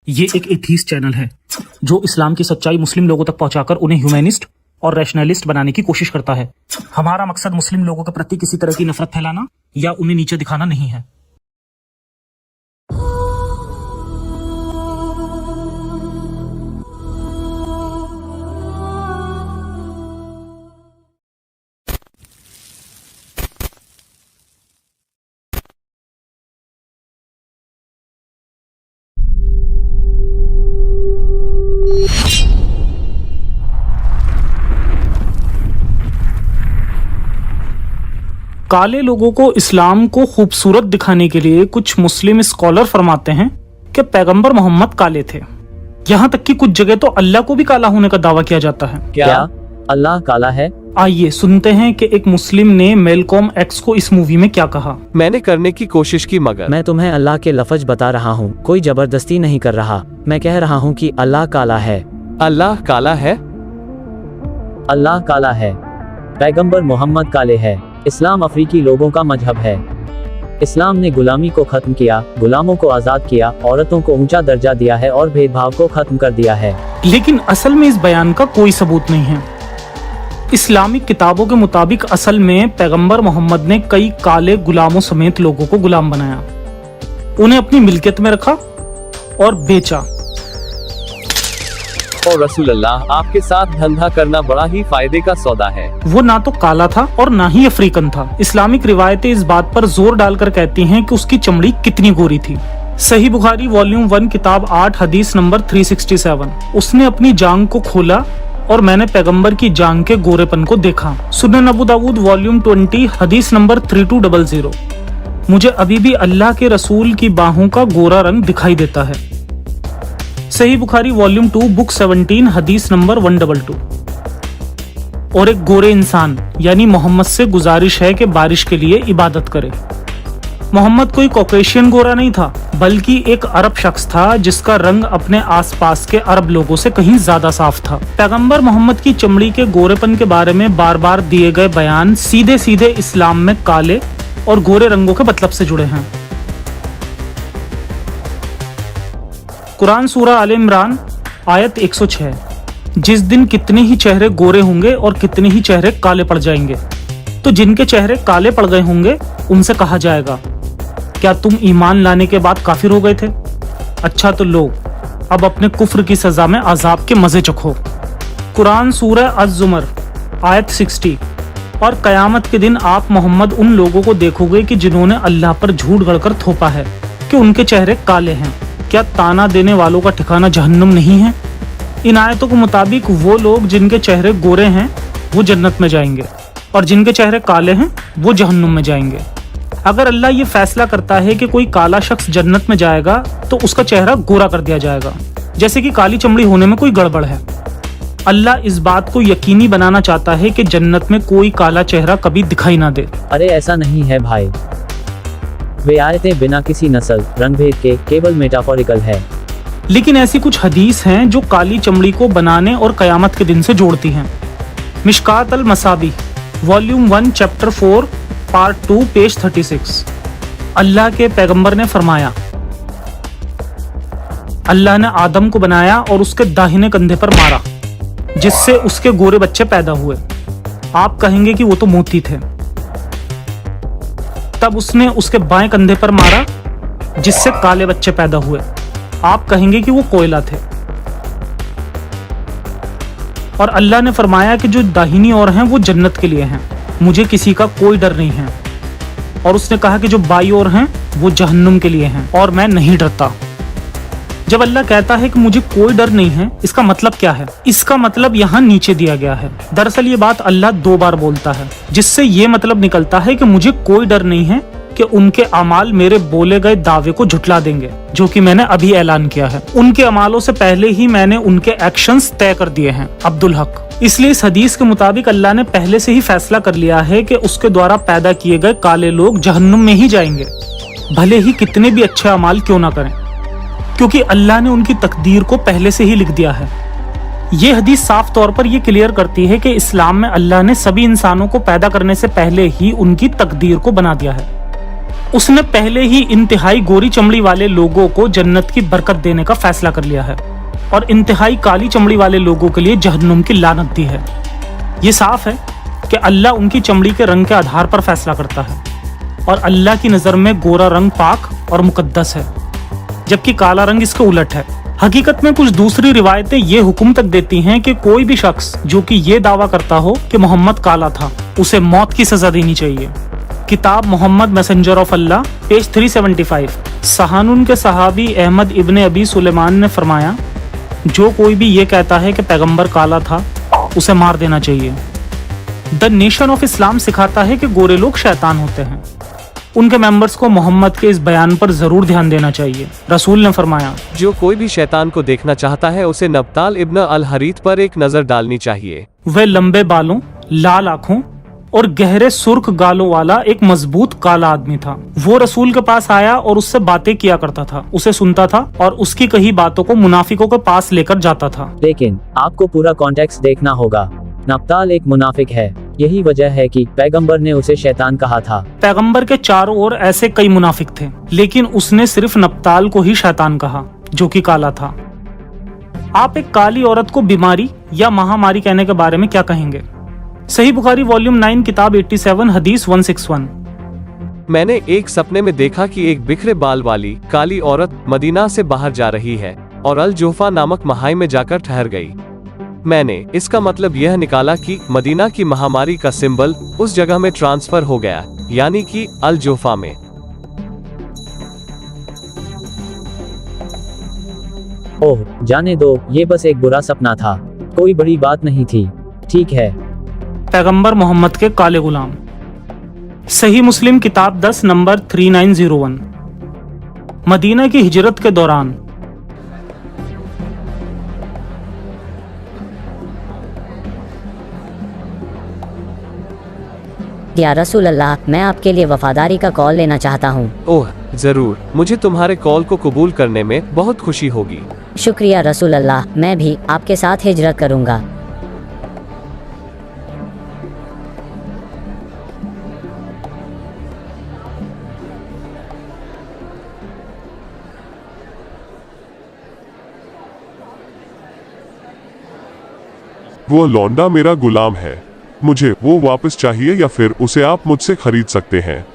ये एक atheist channel है जो इस्लाम की सच्चाई मुस्लिम लोगों तक पहुंचाकर उन्हें ह्यूमैनिस्ट और रैशनलिस्ट बनाने की कोशिश करता है। हमारा मकसद मुस्लिम लोगों के प्रति किसी तरह की नफरत फैलाना या उन्हें नीचे दिखाना नहीं है। काले लोगों को इस्लाम को खूबसूरत दिखाने के लिए कुछ मुस्लिम स्कॉलर फरमाते हैं कि पैगंबर मोहम्मद काले थे। यहाँ तक कि कुछ जगह तो अल्लाह को भी काला होने का दावा किया जाता है। क्या अल्लाह काला है? आइए सुनते हैं कि एक मुस्लिम ने मैलकॉम एक्स को इस मूवी में क्या कहा। मैंने करने की कोशिश की मगर मैं तुम्हें अल्लाह के लफ्ज बता रहा हूँ, कोई जबरदस्ती नहीं कर रहा। मैं कह रहा हूँ कि अल्लाह काला है। अल्लाह काला है? अल्लाह काला है। पैगंबर मोहम्मद काले है। इस्लाम अफ्रीकी लोगों का मजहब है। इस्लाम ने गुलामी को खत्म किया, गुलामों को आजाद किया, औरतों को ऊंचा दर्जा दिया है और भेदभाव को खत्म कर दिया है। लेकिन असल में इस बयान का कोई सबूत नहीं है। इस्लामिक किताबों के मुताबिक असल में पैगंबर मोहम्मद ने कई काले गुलामों समेत लोगों को गुलाम बनाया, उन्हें अपनी मिल्कियत में रखा और बेचा। और रसूल अल्लाह, आपके साथ धंधा करना बड़ा ही फायदे का सौदा है। वो ना तो काला था और ना ही अफ्रीकन था। इस्लामिक रिवायतें इस बात पर जोर डालकर कहती हैं कि उसकी चमड़ी कितनी गोरी थी। सही बुखारी वॉल्यूम 1 किताब 8 हदीस नंबर 367। उसने अपनी जांग को खोला और मैंने पैगंबर की जांग के गोरेपन को देखा। सुनन अबू दाऊद वॉल्यूम 20 हदीस नंबर 3200। मुझे अभी भी अल्लाह के रसूल की बाहों का गोरा रंग दिखाई देता है। सही बुखारी वॉल्यूम 2 बुक 17 हदीस नंबर 122। और एक गोरे इंसान यानी मोहम्मद से गुजारिश है कि बारिश के लिए इबादत करे। मोहम्मद कोई कॉकेशियन गोरा नहीं था, बल्कि एक अरब शख्स था जिसका रंग अपने आसपास के अरब लोगों से कहीं ज्यादा साफ था। पैगंबर मोहम्मद की चमड़ी के गोरेपन के बारे में बार बार दिए गए बयान सीधे सीधे इस्लाम में काले और गोरे रंगों के मतलब से जुड़े हैं। कुरान सूरा आल इमरान आयत 106। जिस दिन कितने ही चेहरे गोरे होंगे और कितने ही चेहरे काले पड़ जाएंगे, तो जिनके चेहरे काले पड़ गए होंगे उनसे कहा जाएगा, क्या तुम ईमान लाने के बाद काफिर हो गए थे? अच्छा तो लो, अब अपने कुफ्र की सजा में अजाब के मजे चखो। कुरान सूरा अज़-ज़ुमर आयत 60। और कयामत के दिन आप मोहम्मद उन लोगों को देखोगे कि जिन्होंने अल्लाह पर झूठ गढ़कर थोपा है कि उनके चेहरे काले हैं। क्या ताना देने वालों का ठिकाना जहन्नुम नहीं है? इन आयतों के मुताबिक वो लोग जिनके चेहरे गोरे हैं वो जन्नत में जाएंगे और जिनके चेहरे काले हैं वो जहन्नुम में जाएंगे। अगर अल्लाह ये फैसला करता है कि कोई काला शख्स जन्नत में जाएगा तो उसका चेहरा गोरा कर दिया जाएगा, जैसे कि काली चमड़ी होने में कोई गड़बड़ है। अल्लाह इस बात को यकीनी बनाना चाहता है कि जन्नत में कोई काला चेहरा कभी दिखाई ना दे। अरे ऐसा नहीं है भाई, वे आयतें बिना किसी नस्ल रंगभेद के केवल मेटाफोरिकल है। लेकिन ऐसी कुछ हदीस हैं जो काली चमड़ी को बनाने और कयामत के दिन से जोड़ती हैं। मिशकात अल मसाबी वॉल्यूम 1 चैप्टर 4 पार्ट 2 पेज 36। अल्लाह के पैगंबर ने फरमाया, अल्लाह ने आदम को बनाया और उसके दाहिने कंधे पर मारा, जिससे उसके गोरे बच्चे पैदा हुए। आप कहेंगे कि वो तो मोती थे। तब उसने उसके बाएं कंधे पर मारा, जिससे काले बच्चे पैदा हुए। आप कहेंगे कि वो कोयला थे। और अल्लाह ने फरमाया कि जो दाहिनी ओर हैं वो जन्नत के लिए हैं, मुझे किसी का कोई डर नहीं है। और उसने कहा कि जो बाई ओर हैं वो जहन्नुम के लिए हैं और मैं नहीं डरता। जब अल्लाह कहता है कि मुझे कोई डर नहीं है, इसका मतलब क्या है? इसका मतलब यहाँ नीचे दिया गया है। दरअसल ये बात अल्लाह 2 बार बोलता है, जिससे ये मतलब निकलता है कि मुझे कोई डर नहीं है कि उनके अमाल मेरे बोले गए दावे को झुटला देंगे, जो कि मैंने अभी ऐलान किया है। उनके अमालों से पहले ही मैंने उनके एक्शंस तय कर दिए हैं। अब्दुल हक। इसलिए इस हदीस के मुताबिक अल्लाह ने पहले से ही फैसला कर लिया है कि उसके द्वारा पैदा किए गए काले लोग जहन्नुम में ही जाएंगे, भले ही कितने भी अच्छे अमाल क्यों ना करें, क्योंकि अल्लाह ने उनकी तकदीर को पहले से ही लिख दिया है। ये हदीस साफ तौर पर यह क्लियर करती है कि इस्लाम में अल्लाह ने सभी इंसानों को पैदा करने से पहले ही उनकी तकदीर को बना दिया है। उसने पहले ही इंतहाई गोरी चमड़ी वाले लोगों को जन्नत की बरकत देने का फैसला कर लिया है और इंतहाई काली चमड़ी वाले लोगों के लिए जहन्नुम की लानत दी है। ये साफ है कि अल्लाह उनकी चमड़ी के रंग के आधार पर फैसला करता है और अल्लाह की नज़र में गोरा रंग पाक और मुकद्दस है, जबकि काला रंग इसके उलट है। हकीकत में कुछ दूसरी रिवायतें ये हुक्म तक देती हैं कि कोई भी शख्स जो कि ये दावा करता हो कि मोहम्मद काला था, उसे मौत की सजा देनी चाहिए। किताब Mohammad messenger of Allah, page 375। सहानुन के सहाबी अहमद इब्ने अबी सुलेमान ने फरमाया, जो कोई भी ये कहता है कि पैगंबर काला था, उसे मार देना चाहिए। द नेशन ऑफ इस्लाम सिखाता है कि गोरे लोग शैतान होते हैं। उनके मेंबर्स को मोहम्मद के इस बयान पर जरूर ध्यान देना चाहिए। रसूल ने फरमाया, जो कोई भी शैतान को देखना चाहता है उसे नब्ताल इब्न अल हरीत पर एक नजर डालनी चाहिए। वह लंबे बालों, लाल आंखों और गहरे सुर्ख गालों वाला एक मजबूत काला आदमी था। वो रसूल के पास आया और उससे बातें किया करता था, उसे सुनता था और उसकी कही बातों को मुनाफिकों के पास लेकर जाता था। लेकिन आपको पूरा कॉन्टेक्स्ट देखना होगा। नब्ताल एक मुनाफिक है, यही वजह है कि पैगंबर ने उसे शैतान कहा था। पैगंबर के चारों ओर ऐसे कई मुनाफिक थे, लेकिन उसने सिर्फ नब्ताल को ही शैतान कहा, जो कि काला था। आप एक काली औरत को बीमारी या महामारी कहने के बारे में क्या कहेंगे? सही बुखारी वॉल्यूम 9 किताब 87 हदीस 161। मैंने एक सपने में देखा कि एक बिखरे बाल वाली काली औरत मदीना से बाहर जा रही है और अल जोफा नामक महाई में जाकर ठहर गई। मैंने इसका मतलब यह निकाला कि मदीना की महामारी का सिंबल उस जगह में ट्रांसफर हो गया, यानी कि अल जोफा में। ओह, जाने दो, ये बस एक बुरा सपना था, कोई बड़ी बात नहीं थी। ठीक है। पैगंबर मोहम्मद के काले गुलाम। सही मुस्लिम किताब 10 नंबर 3901। मदीना की हिजरत के दौरान या रसूल अल्लाह, मैं आपके लिए वफादारी का कॉल लेना चाहता हूँ। ओह जरूर, मुझे तुम्हारे कॉल को कबूल करने में बहुत खुशी होगी। शुक्रिया रसूल अल्लाह, मैं भी आपके साथ हिजरत करूँगा। वो लौंडा मेरा गुलाम है, मुझे वो वापस चाहिए या फिर उसे आप मुझसे खरीद सकते हैं।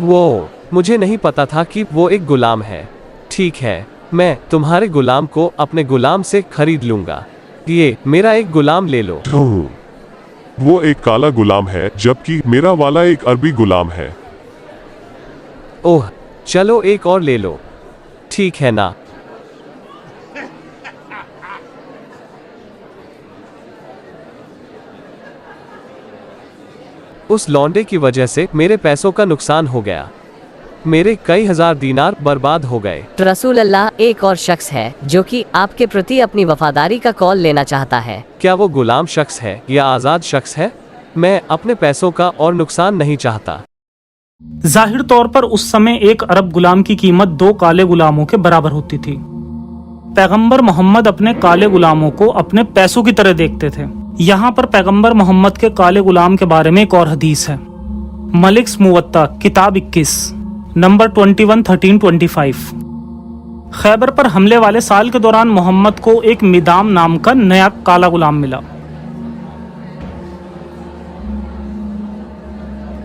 वो मुझे नहीं पता था कि वो एक गुलाम है। ठीक है, मैं तुम्हारे गुलाम को अपने गुलाम से खरीद लूंगा। ये मेरा एक गुलाम ले लो। वो एक काला गुलाम है, जबकि मेरा वाला एक अरबी गुलाम है। ओह चलो एक और ले लो। ठीक है ना? उस लौंडे की वजह से मेरे पैसों का नुकसान हो गया। मेरे कई हजार दीनार बर्बाद हो गए। रसूल अल्लाह, एक और शख्स है जो कि आपके प्रति अपनी वफादारी का कॉल लेना चाहता है। क्या वो गुलाम शख्स है या आजाद शख्स है? मैं अपने पैसों का और नुकसान नहीं चाहता। जाहिर तौर पर उस समय एक अरब गुलाम की कीमत 2 काले गुलामों के बराबर होती थी। पैगंबर मोहम्मद अपने काले गुलामों को अपने पैसों की तरह देखते थे। यहाँ पर पैगंबर मोहम्मद के काले गुलाम के बारे में एक और हदीस है। मलिक्स मुवत्ता किताब 21 नंबर 21 1325। खैबर पर हमले वाले साल के दौरान मोहम्मद को एक मिदाम नाम का नया काला गुलाम मिला।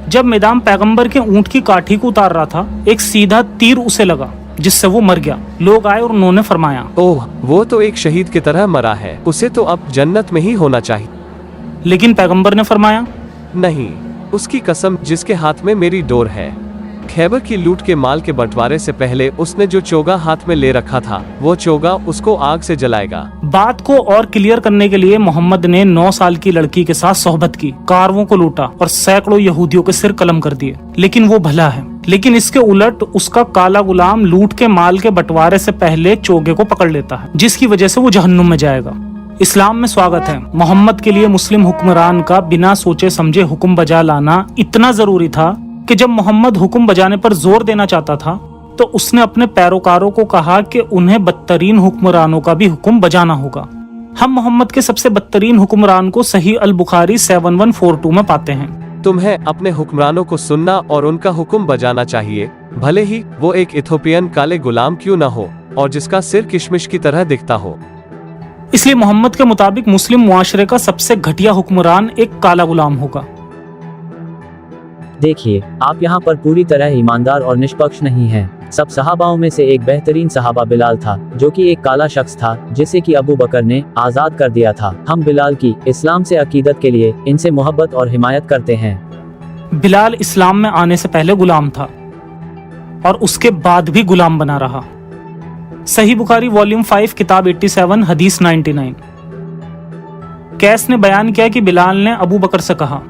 जब मिदाम पैगंबर के ऊंट की काठी को उतार रहा था, एक सीधा तीर उसे लगा जिससे वो मर गया। लोग आए और उन्होंने फरमाया, ओह वो तो एक शहीद की तरह मरा है, उसे तो अब जन्नत में ही होना चाहिए। लेकिन पैगंबर ने फरमाया, नहीं, उसकी कसम जिसके हाथ में मेरी डोर है। खैबर की लूट के माल के बंटवारे से पहले उसने जो चोगा हाथ में ले रखा था, वो चोगा उसको आग से जलाएगा। बात को और क्लियर करने के लिए मोहम्मद ने 9 साल की लड़की के साथ सोहबत की, कारवों को लूटा और सैकड़ों यहूदियों के सिर कलम कर दिए। लेकिन वो भला है। लेकिन इसके उलट उसका काला गुलाम लूट के माल के बंटवारे से पहले चोगे को पकड़ लेता है, जिसकी वजह से वो जहन्नुम में जाएगा। इस्लाम में स्वागत है। मोहम्मद के लिए मुस्लिम हुक्मरान का बिना सोचे समझे हुक्म बजा लाना इतना जरूरी था कि जब मोहम्मद हुक्म बजाने पर जोर देना चाहता था तो उसने अपने पैरोकारों को कहा कि उन्हें बदतरीन हुक्मरानों का भी हुक्म बजाना होगा। हम मोहम्मद के सबसे बदतरीन हुक्मरान को सही अल बुखारी 7142 में पाते हैं। तुम्हें अपने हुक्मरानों को सुनना और उनका हुक्म बजाना चाहिए, भले ही वो एक इथोपियन काले गुलाम क्यों न हो और जिसका सिर किशमिश की तरह दिखता हो। इसलिए मोहम्मद के मुताबिक मुस्लिम मुआशरे का सबसे घटिया हुक्मरान एक काला गुलाम होगा। देखिए, आप यहाँ पर पूरी तरह ईमानदार और निष्पक्ष नहीं हैं। सब सहाबाओं में से एक बेहतरीन सहाबा बिलाल था, जो कि एक काला शख्स था जिसे कि अबू बकर ने आजाद कर दिया था। हम बिलाल की इस्लाम से अकीदत के लिए इनसे मोहब्बत और हिमायत करते हैं। बिलाल इस्लाम में आने से पहले गुलाम था और उसके बाद भी गुलाम बना रहा। सही बुखारी वॉल्यूम 5 किताब 87 हदीस 99। कैस ने बयान किया कि बिलाल ने अबू बकर से कहा,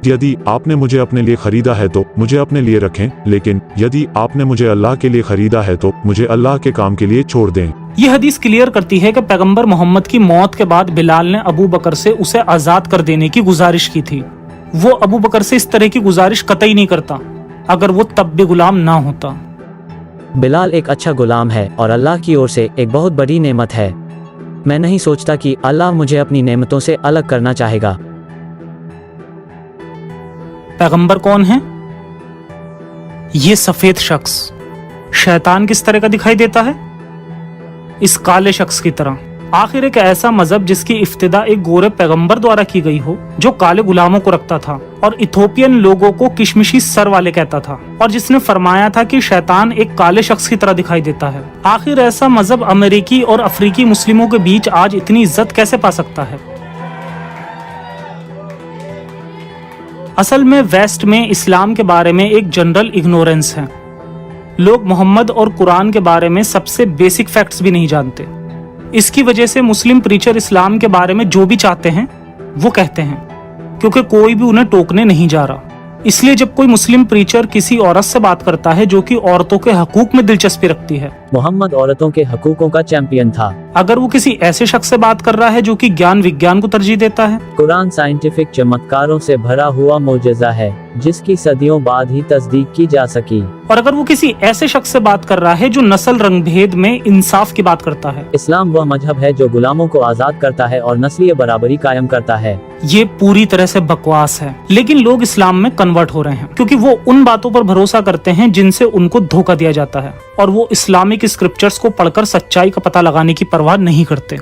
यदि आपने मुझे अपने लिए खरीदा है तो मुझे अपने लिए रखें, लेकिन यदि आपने मुझे अल्लाह के लिए खरीदा है तो मुझे अल्लाह के काम के लिए छोड़ दें। यह हदीस क्लियर करती है कि पैगंबर मोहम्मद की मौत के बाद बिलाल ने अबू बकर से उसे आजाद कर देने की गुजारिश की थी। वो अबू बकर से इस तरह की गुजारिश कतई नहीं करता अगर वो तब भी गुलाम ना होता। बिलाल एक अच्छा गुलाम है और अल्लाह की ओर से एक बहुत बड़ी नेमत है। मैं नहीं सोचता कि अल्लाह मुझे अपनी नेमतों से अलग करना चाहेगा। पैगंबर कौन है? ये सफेद शख्स शैतान किस तरह का दिखाई देता है? इस काले शख्स की तरह। आखिर एक ऐसा मजहब जिसकी इफ्तिदा एक गोरे पैगंबर द्वारा की गई हो, जो काले गुलामों को रखता था और इथोपियन लोगों को किशमिशी सर वाले कहता था, और जिसने फरमाया था कि शैतान एक काले शख्स की तरह दिखाई देता है। आखिर ऐसा मजहब अमेरिकी और अफ्रीकी मुस्लिमों के बीच आज इतनी इज्जत कैसे पा सकता है? असल में वेस्ट में इस्लाम के बारे में एक जनरल इग्नोरेंस है। लोग मोहम्मद और कुरान के बारे में सबसे बेसिक फैक्ट्स भी नहीं जानते। इसकी वजह से मुस्लिम प्रीचर इस्लाम के बारे में जो भी चाहते हैं वो कहते हैं, क्योंकि कोई भी उन्हें टोकने नहीं जा रहा। इसलिए जब कोई मुस्लिम प्रीचर किसी औरत से बात करता है जो कि औरतों के हकूक में दिलचस्पी रखती है, मोहम्मद औरतों के हकूकों का चैंपियन था। अगर वो किसी ऐसे शख्स से बात कर रहा है जो कि ज्ञान विज्ञान को तरजीह देता है, कुरान साइंटिफिक चमत्कारों से भरा हुआ मोजज़ा है जिसकी सदियों बाद ही तस्दीक की जा सकी। और अगर वो किसी ऐसे शख्स से बात कर रहा है जो नस्ल रंग भेद में इंसाफ की बात करता है, इस्लाम वह मजहब है जो गुलामों को आजाद करता है और नस्लीय बराबरी कायम करता है। ये पूरी तरह से बकवास है। लेकिन लोग इस्लाम में कन्वर्ट हो रहे हैं क्योंकि वो उन बातों पर भरोसा करते हैं जिनसे उनको धोखा दिया जाता है, और वो इस्लामिक स्क्रिप्चर्स को पढ़कर सच्चाई का पता लगाने की परवाह नहीं करते।